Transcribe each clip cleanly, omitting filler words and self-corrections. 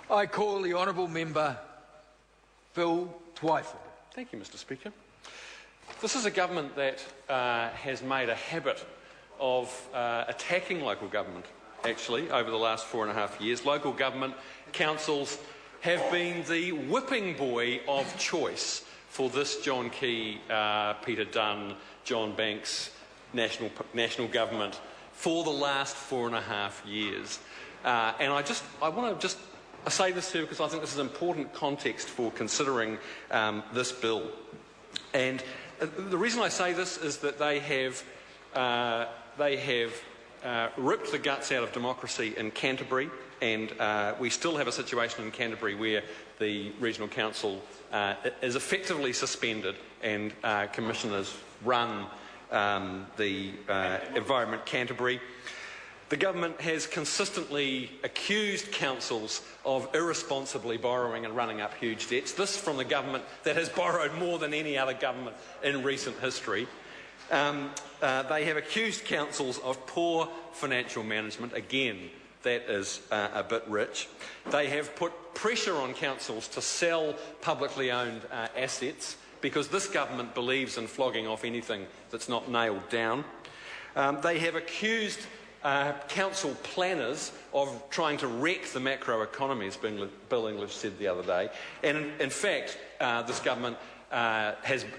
I call the honourable member Phil Twyford. Thank you, Mr Speaker. This is a government that has made a habit of attacking local government, actually, over the last 4.5 years. Local government councils have been the whipping boy of choice for this John Key, Peter Dunn, John Banks national government for the last 4.5 years. And I want to say this here because I think this is important context for considering this bill. And the reason I say this is that they have ripped the guts out of democracy in Canterbury, and we still have a situation in Canterbury where the regional council is effectively suspended and commissioners run the Environment Canterbury. The government has consistently accused councils of irresponsibly borrowing and running up huge debts. This from the government that has borrowed more than any other government in recent history. They have accused councils of poor financial management. Again, that is a bit rich. They have put pressure on councils to sell publicly owned assets because this government believes in flogging off anything that's not nailed down. They have accused council planners of trying to wreck the macroeconomy, as Bill English said the other day. And in fact, this government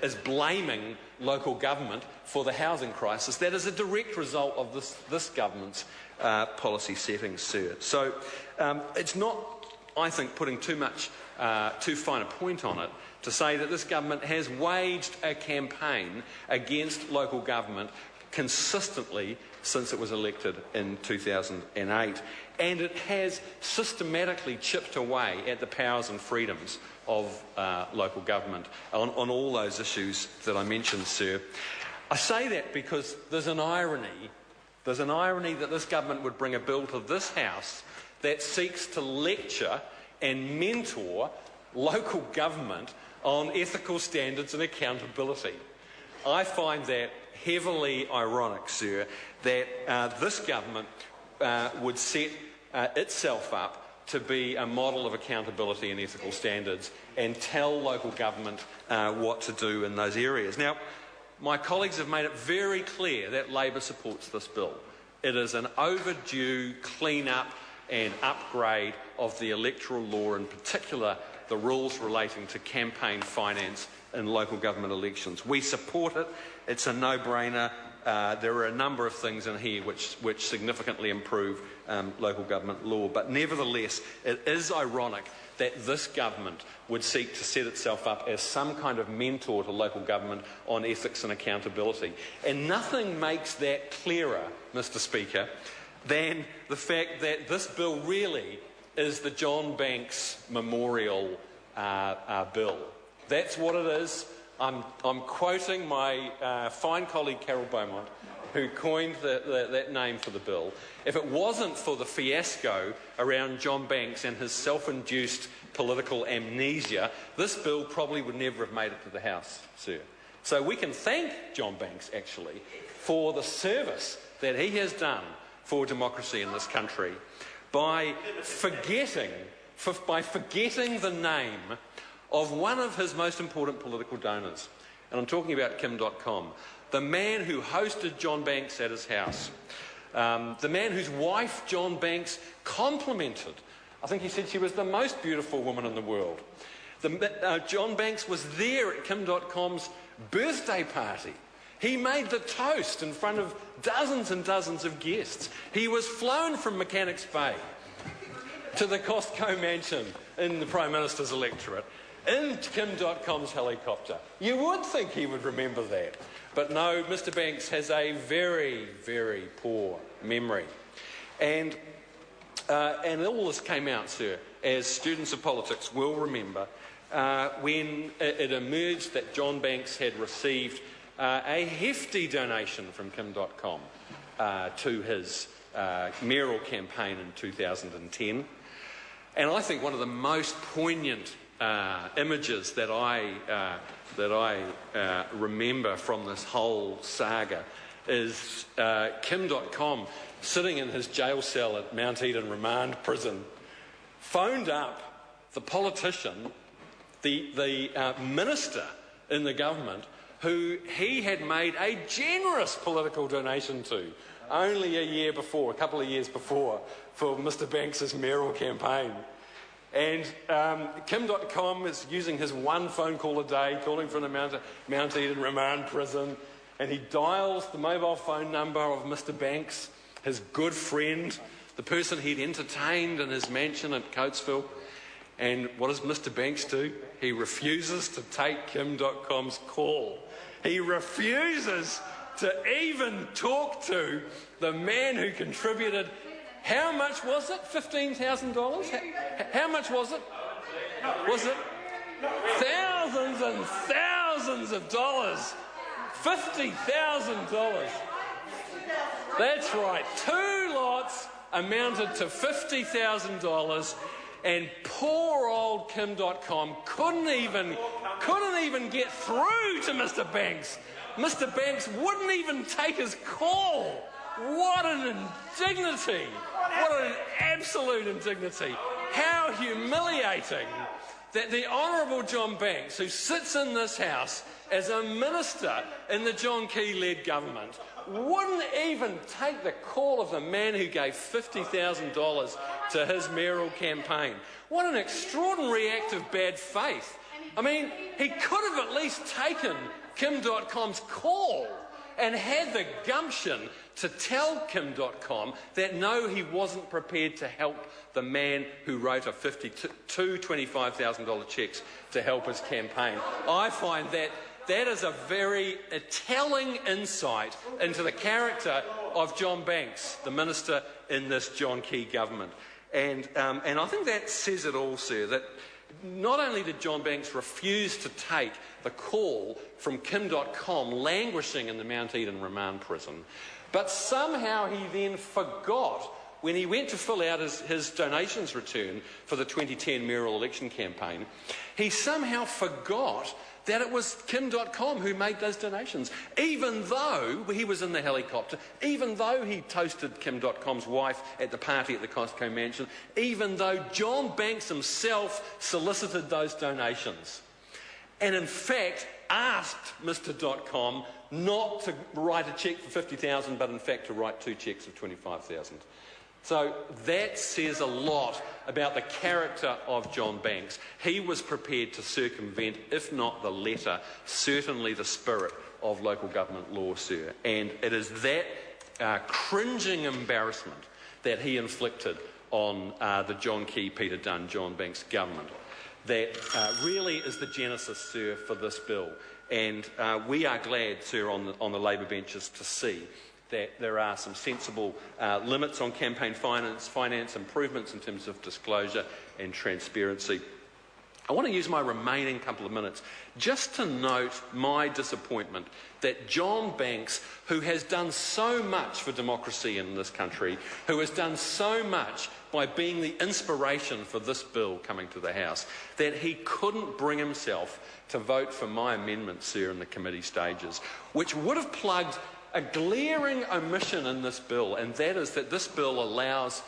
is blaming local government for the housing crisis. That is a direct result of this government's policy settings, sir. So it's not, I think, putting too fine a point on it to say that this government has waged a campaign against local government consistently since it was elected in 2008, and it has systematically chipped away at the powers and freedoms of local government on all those issues that I mentioned, sir. I say that because there's an irony that this government would bring a bill to this House that seeks to lecture and mentor local government on ethical standards and accountability. I find that heavily ironic, sir, that this government would set itself up to be a model of accountability and ethical standards and tell local government what to do in those areas. Now, my colleagues have made it very clear that Labor supports this bill. It is an overdue clean-up and upgrade of the electoral law, in particular the rules relating to campaign finance in local government elections. We support it. It's a no-brainer. There are a number of things in here which significantly improve local government law, but nevertheless it is ironic that this government would seek to set itself up as some kind of mentor to local government on ethics and accountability. And nothing makes that clearer, Mr Speaker, than the fact that this bill really is the John Banks Memorial Bill. That's what it is. I'm quoting my fine colleague Carol Beaumont, who coined that name for the bill. If it wasn't for the fiasco around John Banks and his self-induced political amnesia, this bill probably would never have made it to the House, sir. So we can thank John Banks, actually, for the service that he has done for democracy in this country by forgetting the name of one of his most important political donors. And I'm talking about Kim.com, the man who hosted John Banks at his house, the man whose wife John Banks complimented. I think he said she was the most beautiful woman in the world. John Banks was there at Kim.com's birthday party. He made the toast in front of dozens and dozens of guests. He was flown from Mechanics Bay to the Costco mansion in the Prime Minister's electorate in Kim.com's helicopter. You would think he would remember that. But no, Mr Banks has a very, very poor memory. And all this came out, sir, as students of politics will remember, when it emerged that John Banks had received a hefty donation from Kim.com to his mayoral campaign in 2010. And I think one of the most poignant images that I remember from this whole saga is Kim.com sitting in his jail cell at Mount Eden Remand Prison, phoned up the politician, the minister in the government, who he had made a generous political donation to only a couple of years before, for Mr Banks's mayoral campaign. And Kim.com is using his one phone call a day, calling from the Mount Eden remand prison, and he dials the mobile phone number of Mr Banks, his good friend, the person he'd entertained in his mansion at Coatesville. And what does Mr Banks do? He refuses to take Kim.com's call. He refuses to even talk to the man who contributed, how much was it? $15,000? How much was it? Was it thousands and thousands of dollars? $50,000. That's right. 2 lots amounted to $50,000, and poor old Kim.com couldn't even get through to Mr Banks. Mr Banks wouldn't even take his call. What an indignity. What an absolute indignity. How humiliating that the Honourable John Banks, who sits in this House as a minister in the John Key-led government, wouldn't even take the call of the man who gave $50,000 to his mayoral campaign. What an extraordinary act of bad faith. I mean, he could have at least taken Kim.com's call and had the gumption to tell Kim.com that no, he wasn't prepared to help the man who wrote two $25,000 cheques to help his campaign. I find that is a very telling insight into the character of John Banks, the minister in this John Key government. And I think that says it all, sir, that not only did John Banks refuse to take the call from Kim.com languishing in the Mount Eden remand prison, but somehow he then forgot, when he went to fill out his donations return for the 2010 mayoral election campaign, he somehow forgot that it was Kim.com who made those donations, even though he was in the helicopter, even though he toasted Kim.com's wife at the party at the Costco mansion, even though John Banks himself solicited those donations. And in fact, asked Mr. .com not to write a cheque for $50,000, but in fact to write 2 cheques of $25,000. So that says a lot about the character of John Banks. He was prepared to circumvent, if not the letter, certainly the spirit of local government law, sir. And it is that cringing embarrassment that he inflicted on the John Key, Peter Dunn, John Banks government that really is the genesis, sir, for this bill. And we are glad, sir, on the Labor benches to see that there are some sensible limits on campaign finance improvements in terms of disclosure and transparency. I want to use my remaining couple of minutes just to note my disappointment that John Banks, who has done so much for democracy in this country, who has done so much by being the inspiration for this bill coming to the House, that he couldn't bring himself to vote for my amendment, sir, in the committee stages, which would have plugged a glaring omission in this bill, and that is that this bill allows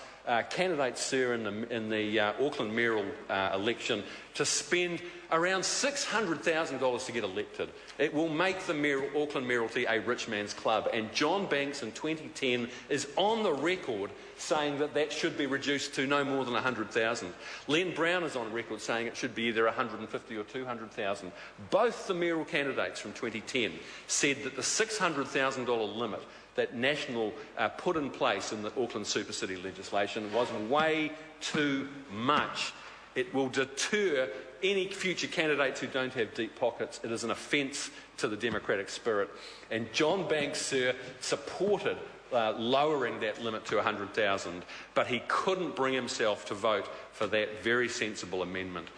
candidates, sir, in the Auckland mayoral election to spend around $600,000 to get elected. It will make the Auckland mayoralty a rich man's club, and John Banks in 2010 is on the record saying that that should be reduced to no more than $100,000. Len Brown is on record saying it should be either $150,000 or $200,000. Both the mayoral candidates from 2010 said that the $600,000 limit that National put in place in the Auckland Super City legislation was way too much. It will deter any future candidates who don't have deep pockets. It is an offence to the democratic spirit. And John Banks, sir, supported lowering that limit to $100,000, but he couldn't bring himself to vote for that very sensible amendment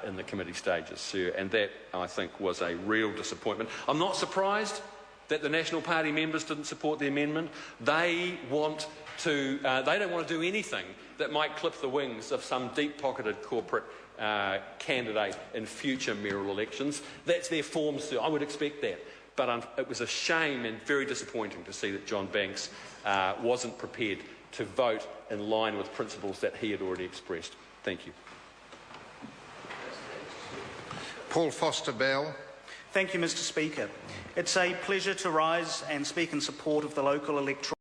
in the committee stages, sir. And that, I think, was a real disappointment. I'm not surprised that the National Party members didn't support the amendment. They don't want to do anything that might clip the wings of some deep-pocketed corporate candidate in future mayoral elections. That's their form, sir. I would expect that. But it was a shame and very disappointing to see that John Banks wasn't prepared to vote in line with principles that he had already expressed. Thank you. Paul Foster-Bell. Thank you, Mr. Speaker. It's a pleasure to rise and speak in support of the local electoral